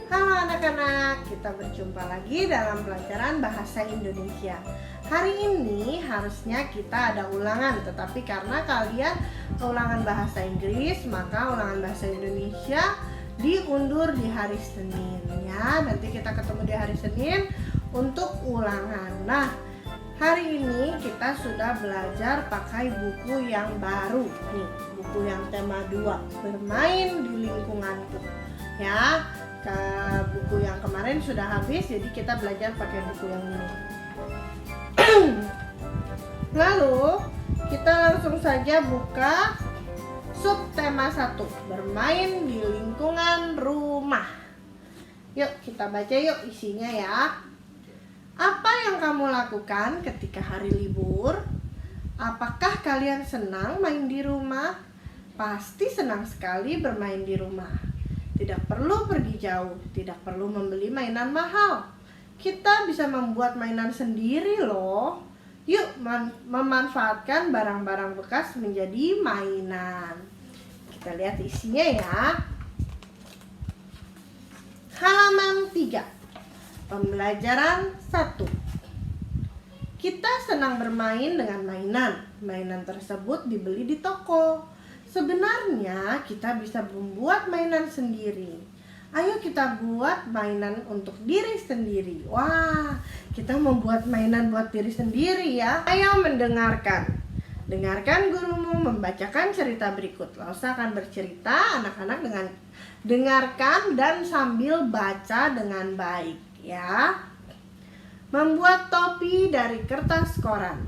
Halo anak-anak, kita berjumpa lagi dalam pelajaran Bahasa Indonesia. Hari ini harusnya kita ada ulangan, tetapi karena kalian ulangan bahasa Inggris, maka ulangan bahasa Indonesia diundur di hari Senin ya. Nanti kita ketemu di hari Senin untuk ulangan. Nah, hari ini kita sudah belajar pakai buku yang baru nih, buku yang tema 2, bermain di lingkunganku ya. Buku yang kemarin sudah habis, jadi kita belajar pakai buku yang ini. Lalu kita langsung saja buka subtema 1, bermain di lingkungan rumah. Yuk kita baca yuk isinya ya. Apa yang kamu lakukan ketika hari libur? Apakah kalian senang main di rumah? Pasti senang sekali bermain di rumah. Tidak perlu pergi jauh, tidak perlu membeli mainan mahal. Kita bisa membuat mainan sendiri loh. Yuk memanfaatkan barang-barang bekas menjadi mainan. Kita lihat isinya ya. Halaman 3. Pembelajaran 1. Kita senang bermain dengan mainan. Mainan tersebut dibeli di toko. Sebenarnya kita bisa membuat mainan sendiri. Ayo kita buat mainan untuk diri sendiri. Wah, kita membuat mainan buat diri sendiri ya. Ayo mendengarkan. Dengarkan gurumu membacakan cerita berikut. Lausa akan bercerita, anak-anak dengan dengarkan dan sambil baca dengan baik ya. Membuat topi dari kertas koran.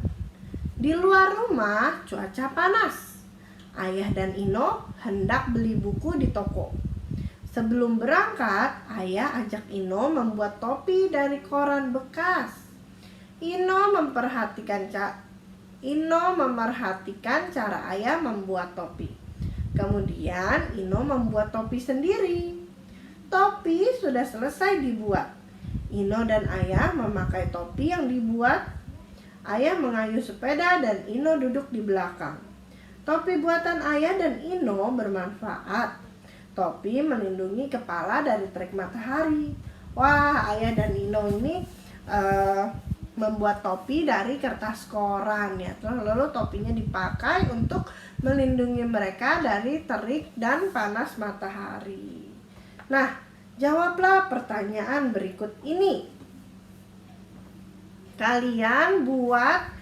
Di luar rumah cuaca panas. Ayah dan Ino hendak beli buku di toko. Sebelum berangkat, ayah ajak Ino membuat topi dari koran bekas. Ino memerhatikan cara ayah membuat topi. Kemudian Ino membuat topi sendiri. Topi sudah selesai dibuat. Ino dan ayah memakai topi yang dibuat. Ayah mengayuh sepeda dan Ino duduk di belakang. Topi buatan ayah dan Ino bermanfaat. Topi melindungi kepala dari terik matahari. Wah, ayah dan Ino ini membuat topi dari kertas koran ya. Lalu topinya dipakai untuk melindungi mereka dari terik dan panas matahari. Nah, jawablah pertanyaan berikut ini. Kalian buat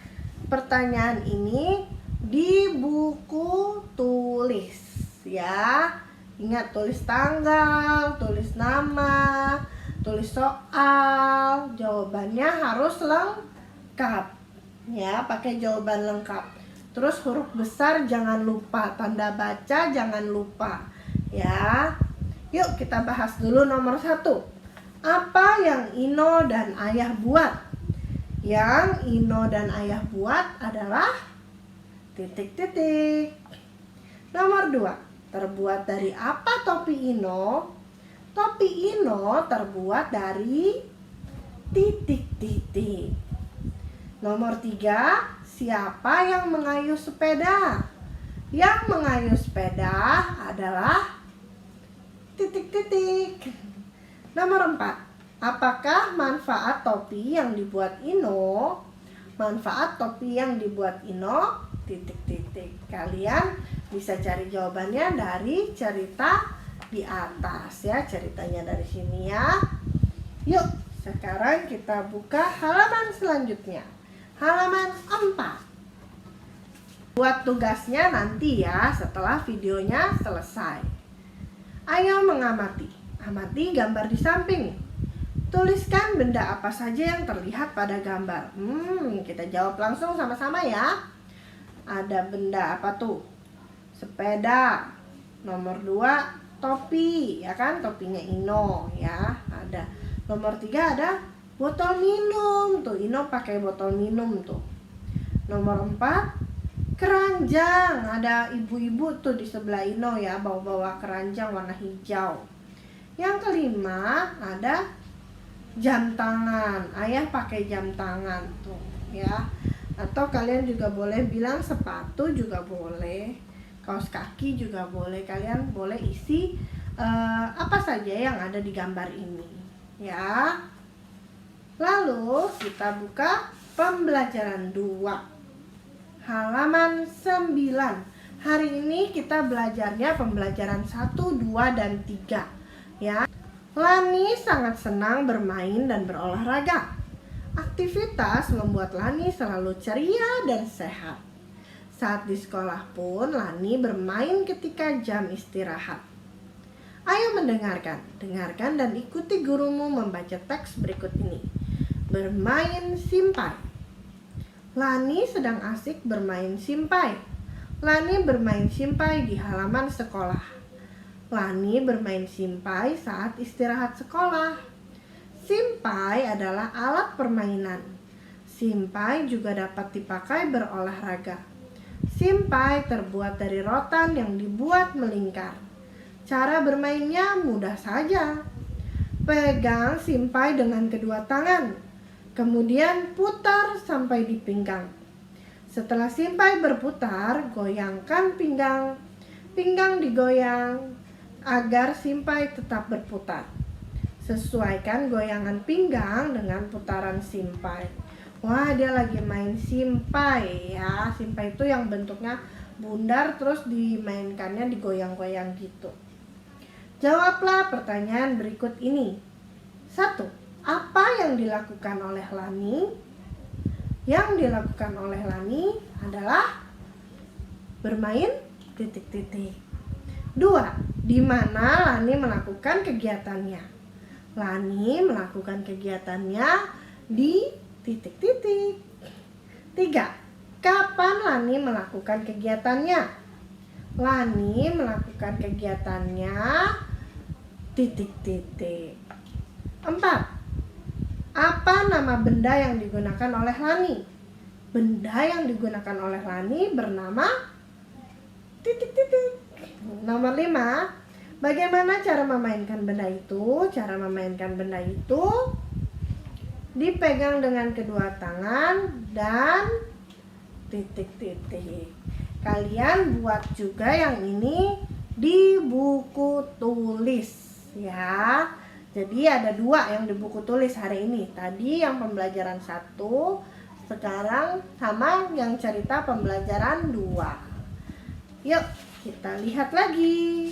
pertanyaan ini di buku tulis ya. Ingat, tulis tanggal, tulis nama, tulis soal. Jawabannya harus lengkap ya, pakai jawaban lengkap. Terus huruf besar jangan lupa, tanda baca jangan lupa ya. Yuk kita bahas dulu nomor 1. Apa yang Ino dan ayah buat? Yang Ino dan ayah buat adalah titik-titik. Nomor 2, terbuat dari apa topi Ino? Topi Ino terbuat dari titik-titik. Nomor 3, siapa yang mengayuh sepeda? Yang mengayuh sepeda adalah titik-titik. Nomor 4, apakah manfaat topi yang dibuat Ino? Manfaat topi yang dibuat Ino titik-titik. Kalian bisa cari jawabannya dari cerita di atas ya, ceritanya dari sini ya. Yuk, sekarang kita buka halaman selanjutnya. Halaman 4. Buat tugasnya nanti ya, setelah videonya selesai. Ayo mengamati. Amati gambar di samping. Tuliskan benda apa saja yang terlihat pada gambar. Kita jawab langsung sama-sama ya. Ada benda apa tuh? Sepeda. Nomor 2, topi, ya kan? Topinya Ino ya, ada. Nomor 3 ada botol minum. Tuh, Ino pakai botol minum tuh. Nomor 4, keranjang. Ada ibu-ibu tuh di sebelah Ino ya, bawa-bawa keranjang warna hijau. Yang kelima, ada jam tangan. Ayah pakai jam tangan tuh ya. Atau kalian juga boleh bilang sepatu juga boleh, kaos kaki juga boleh. Kalian boleh isi apa saja yang ada di gambar ini ya. Lalu kita buka pembelajaran 2 halaman 9. Hari ini kita belajarnya pembelajaran 1, 2, dan 3 ya. Lani sangat senang bermain dan berolahraga. Aktivitas membuat Lani selalu ceria dan sehat. Saat di sekolah pun Lani bermain ketika jam istirahat. Ayo dengarkan dan ikuti gurumu membaca teks berikut ini. Bermain simpai. Lani sedang asik bermain simpai. Lani bermain simpai di halaman sekolah. Lani bermain simpai saat istirahat sekolah. Simpai adalah alat permainan. Simpai juga dapat dipakai berolahraga. Simpai terbuat dari rotan yang dibuat melingkar. Cara bermainnya mudah saja. Pegang simpai dengan kedua tangan, kemudian putar sampai di pinggang. Setelah simpai berputar, goyangkan pinggang. Pinggang digoyang agar simpai tetap berputar. Sesuaikan goyangan pinggang dengan putaran simpai. Wah, dia lagi main simpai ya. Simpai itu yang bentuknya bundar terus dimainkannya digoyang-goyang gitu. Jawablah pertanyaan berikut ini. 1. Apa yang dilakukan oleh Lani? Yang dilakukan oleh Lani adalah bermain titik-titik. 2. Di mana Lani melakukan kegiatannya? Lani melakukan kegiatannya di titik-titik. 3. Kapan Lani melakukan kegiatannya? Lani melakukan kegiatannya titik-titik. 4. Apa nama benda yang digunakan oleh Lani? Benda yang digunakan oleh Lani bernama titik-titik. Nomor 5. Bagaimana cara memainkan benda itu? Cara memainkan benda itu dipegang dengan kedua tangan dan titik-titik. Kalian buat juga yang ini di buku tulis ya. Jadi ada 2 yang di buku tulis hari ini. Tadi yang pembelajaran 1, sekarang sama yang cerita pembelajaran 2. Yuk kita lihat lagi.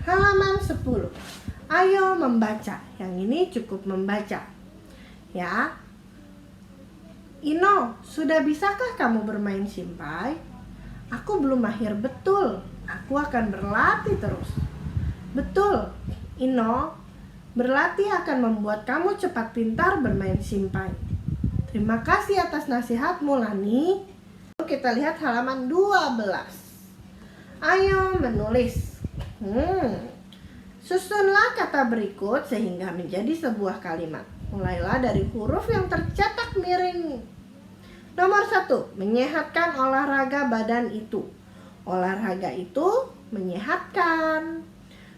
Halaman 10. Ayo membaca. Yang ini cukup membaca ya. Ino, sudah bisakah kamu bermain simpai? Aku belum mahir betul. Aku akan berlatih terus. Betul, Ino. Berlatih akan membuat kamu cepat pintar bermain simpai. Terima kasih atas nasihatmu, Lani. Kita lihat halaman 12. Ayo menulis. Susunlah kata berikut sehingga menjadi sebuah kalimat. Mulailah dari huruf yang tercetak miring. Nomor 1, menyehatkan olahraga badan itu. Olahraga itu menyehatkan.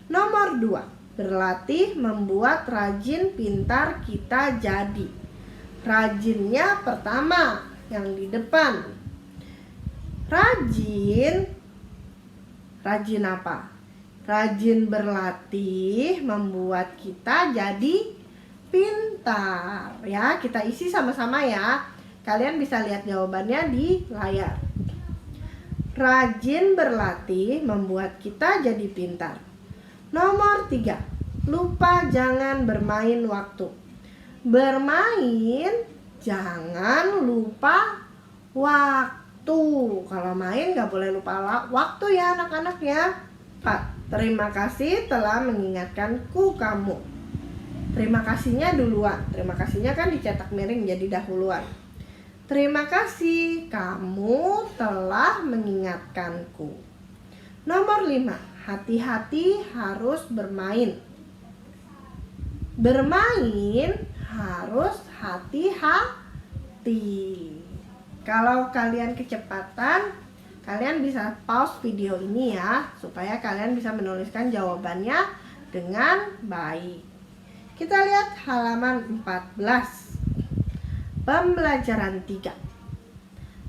Nomor 2, berlatih membuat rajin pintar kita jadi. Rajinnya pertama, yang di depan. Rajin apa? Rajin berlatih membuat kita jadi pintar ya. Kita isi sama-sama ya. Kalian bisa lihat jawabannya di layar. Rajin berlatih membuat kita jadi pintar. Nomor 3, lupa jangan bermain waktu. Bermain jangan lupa waktu. Kalau main gak boleh lupa waktu ya anak-anak ya. 4, terima kasih telah mengingatkanku kamu. Terima kasihnya duluan. Terima kasihnya kan dicetak miring jadi dahuluan. Terima kasih kamu telah mengingatkanku. Nomor 5, hati-hati harus bermain. Bermain harus hati-hati. Kalau kalian kecepatan, kalian bisa pause video ini ya, supaya kalian bisa menuliskan jawabannya dengan baik. Kita lihat halaman 14. Pembelajaran 3.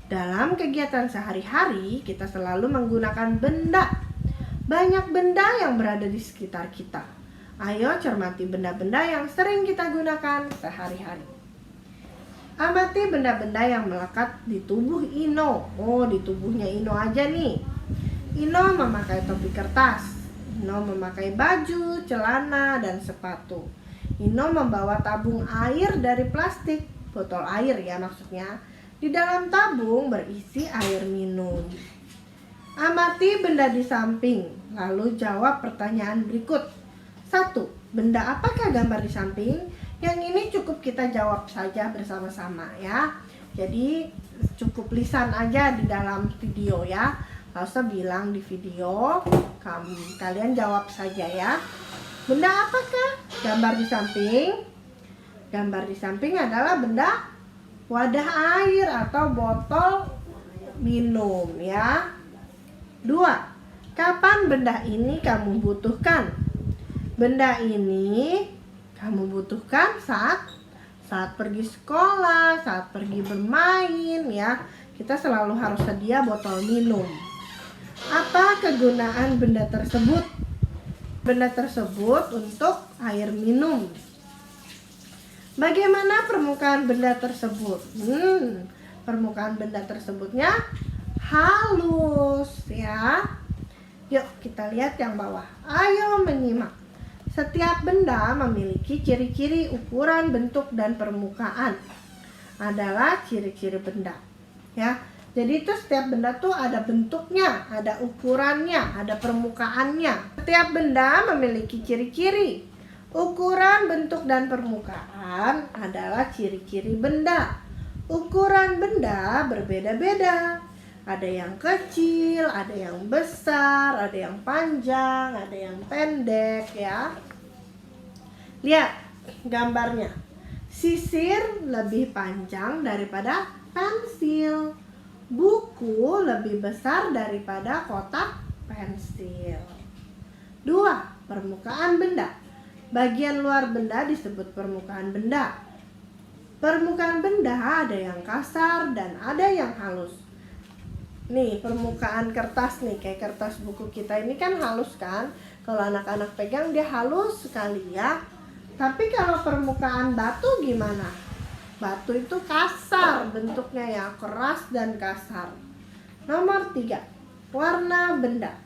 Dalam kegiatan sehari-hari, kita selalu menggunakan benda. Banyak benda yang berada di sekitar kita. Ayo cermati benda-benda yang sering kita gunakan sehari-hari. Amati benda-benda yang melekat di tubuh Ino. Oh, di tubuhnya Ino aja nih. Ino memakai topi kertas. Ino memakai baju, celana, dan sepatu. Ino membawa tabung air dari plastik, botol air ya maksudnya. Di dalam tabung berisi air minum. Amati benda di samping, lalu jawab pertanyaan berikut. 1. Benda apakah gambar di samping? Yang ini cukup kita jawab saja bersama-sama ya. Jadi cukup lisan aja di dalam video ya. Gak usah bilang di video, kalian jawab saja ya. Benda apakah gambar di samping? Gambar di samping adalah benda wadah air atau botol minum ya. 2. Kapan benda ini kamu butuhkan? Benda ini kamu butuhkan saat pergi sekolah, saat pergi bermain ya. Kita selalu harus sedia botol minum. Apa kegunaan benda tersebut? Benda tersebut untuk air minum. Bagaimana permukaan benda tersebut? Permukaan benda tersebutnya halus ya. Yuk kita lihat yang bawah. Ayo menyimak. Setiap benda memiliki ciri-ciri ukuran, bentuk, dan permukaan. Adalah ciri-ciri benda ya. Jadi itu setiap benda tuh ada bentuknya, ada ukurannya, ada permukaannya. Setiap benda memiliki ciri-ciri. Ukuran, bentuk, dan permukaan adalah ciri-ciri benda. Ukuran benda berbeda-beda. Ada yang kecil, ada yang besar, ada yang panjang, ada yang pendek ya. Lihat gambarnya. Sisir lebih panjang daripada pensil. Buku lebih besar daripada kotak pensil. 2. Permukaan benda. Bagian luar benda disebut permukaan benda. Permukaan benda ada yang kasar dan ada yang halus. Nih permukaan kertas nih, kayak kertas buku kita ini kan halus kan. Kalau anak-anak pegang dia halus sekali ya. Tapi kalau permukaan batu gimana? Batu itu kasar bentuknya ya, keras dan kasar. Nomor 3. Warna benda.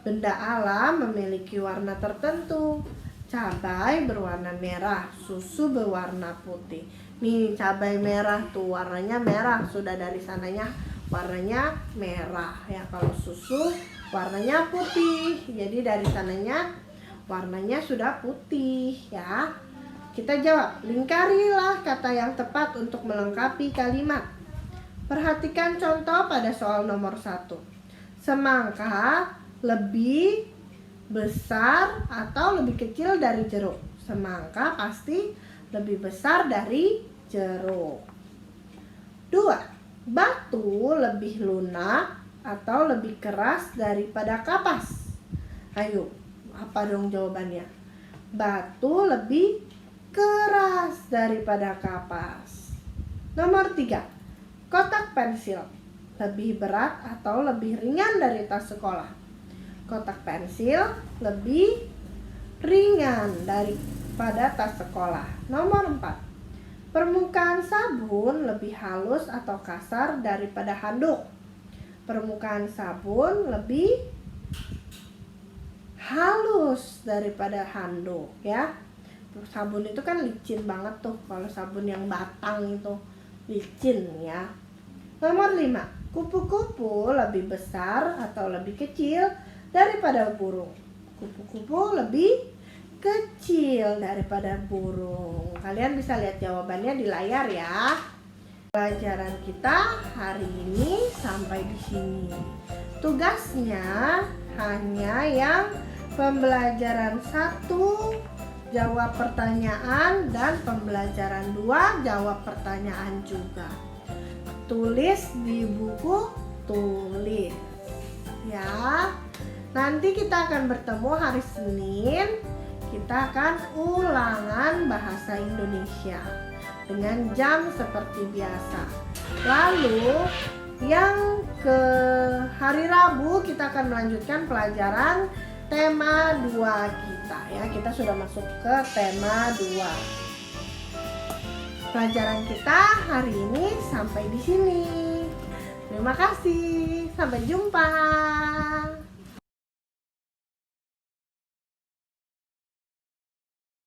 Benda alam memiliki warna tertentu. Cabai berwarna merah, susu berwarna putih. Nih cabai merah tuh warnanya merah, sudah dari sananya warnanya merah ya. Kalau susu warnanya putih, jadi dari sananya warnanya sudah putih ya. Kita jawab, lingkarilah kata yang tepat untuk melengkapi kalimat. Perhatikan contoh pada soal nomor 1. Semangka lebih besar atau lebih kecil dari jeruk? Semangka pasti lebih besar dari jeruk. 2. Batu lebih lunak atau lebih keras daripada kapas? Ayo, apa dong jawabannya? Batu lebih keras daripada kapas. Nomor 3. Kotak pensil lebih berat atau lebih ringan dari tas sekolah? Kotak pensil lebih ringan daripada tas sekolah. Nomor 4. Permukaan sabun lebih halus atau kasar daripada handuk? Permukaan sabun lebih halus daripada handuk ya. Sabun itu kan licin banget tuh. Kalau sabun yang batang itu licin ya. Nomor 5. Kupu-kupu lebih besar atau lebih kecil daripada burung? Kupu-kupu lebih kecil daripada burung. Kalian bisa lihat jawabannya di layar ya. Pelajaran kita hari ini sampai di sini. Tugasnya hanya yang pembelajaran 1 jawab pertanyaan dan pembelajaran 2 jawab pertanyaan juga. Tulis di buku tulis ya. Nanti kita akan bertemu hari Senin. Kita akan ulangan bahasa Indonesia dengan jam seperti biasa. Lalu yang ke hari Rabu kita akan melanjutkan pelajaran tema 2 kita ya. Kita sudah masuk ke tema 2. Pelajaran kita hari ini sampai di sini. Terima kasih. Sampai jumpa.